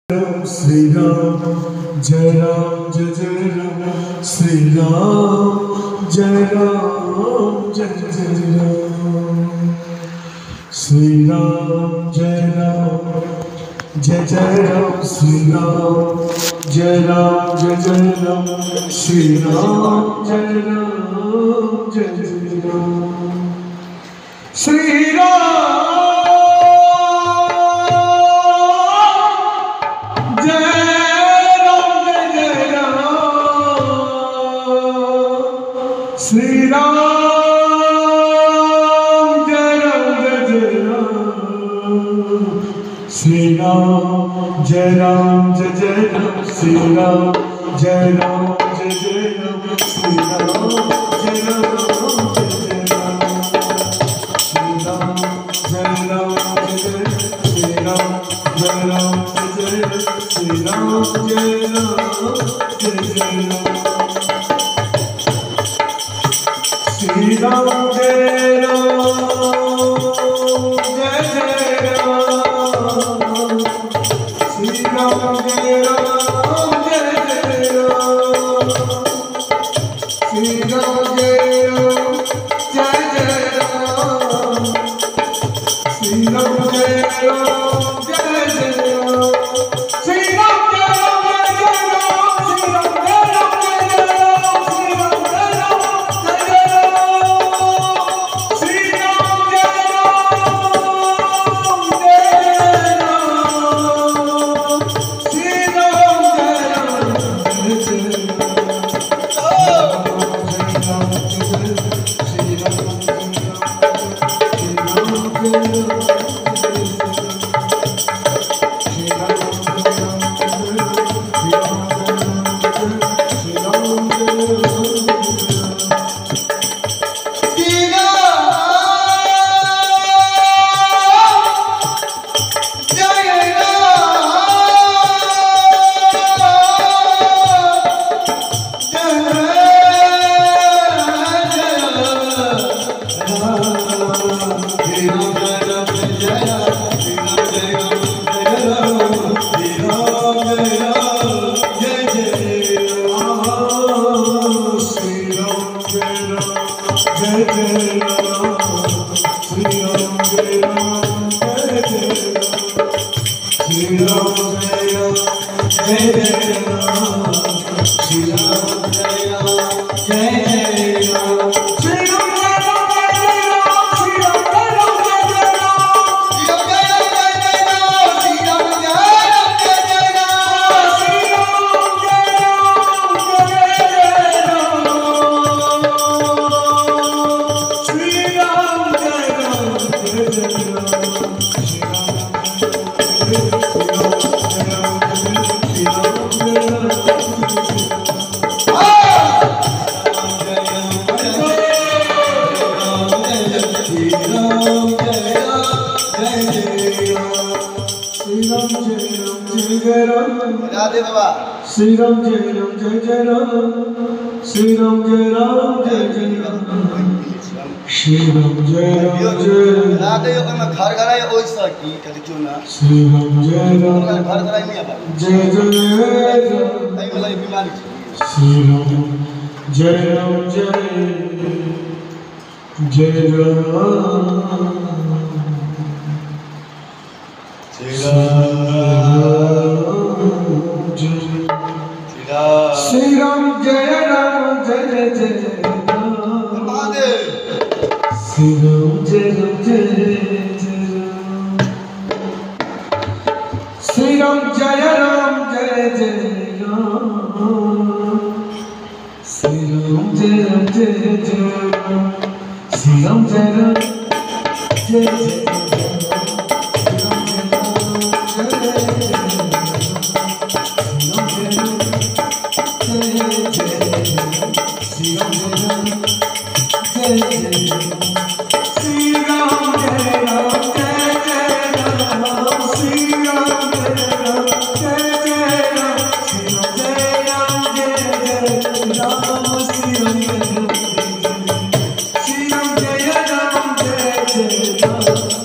Sri Ram, Jai Ram, Jai Jai Ram, Sri Ram, Jai Ram, Jai Jai Ram, Sri Ram, Jai Ram, Jai Jai Ram, Sri Ram, Jai Ram, Jai Jai Ram, Sri Ram, Jai Ram, Jai Jai Ram, Sri Ram. Sri Ram, Jai Ram, Jai Ram, Sri Ram, Jai Ram, Jai Jai Ram, Sri Ram, Jai Ram, Jai Jai Ram, Sri Ram, Jai Ram, Jai Jai Ram, Sri Ram, Jai Ram, Jai Jai, Sri Ram, Jai Ram, Jai Jai, Sri Ram, Jai Ram, Jai Jai Ram. Sri Ram, Jai Ram, Jai Jai Ram, Sri Ram, Jai Ram, Jai Jai Ram, Sri Ram, Jai Ram, Jai Jai Ram, Sri Ram, Jai Ram, Jai Jai Ram, Sri Ram, Jai Ram, Jai Jai Ram, Sri Ram, Jai Ram, Jai Jai Ram, Sri Ram, Jai Ram, Jai Jai Ram. Sri Ram, Jai Ram, Jai Ram, Sri Ram, Jai Ram, Sri Ram, Jai Ram, Jai Jai Ram, Sri Ram, Jai Ram, Jai Jai Ram, Sri Ram, Jai Ram, Jai Ram. घर घर आए ओइसा की कल क्यों ना Sri Ram, Jai Ram, घर घर आए नहीं आता Jai Jai Ram, नहीं मतलब बीमारी Sri Ram, Jai Ram, Jai Jai Ram, Jai Ram, Sri Ram, Jai Ram, Jai Jai Ram, Sri Ram, Jai Ram, Jai Jai Ram, Sri Ram, Jai Ram, Jai Jai Ram, Sri Ram, Jai Ram, Jai Jai Ram, Sri Ram, Jai Ram, Jai Jai Ram. Jai Ram, Jai Ram, Jai Ram.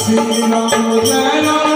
Sri Ram Jai Ram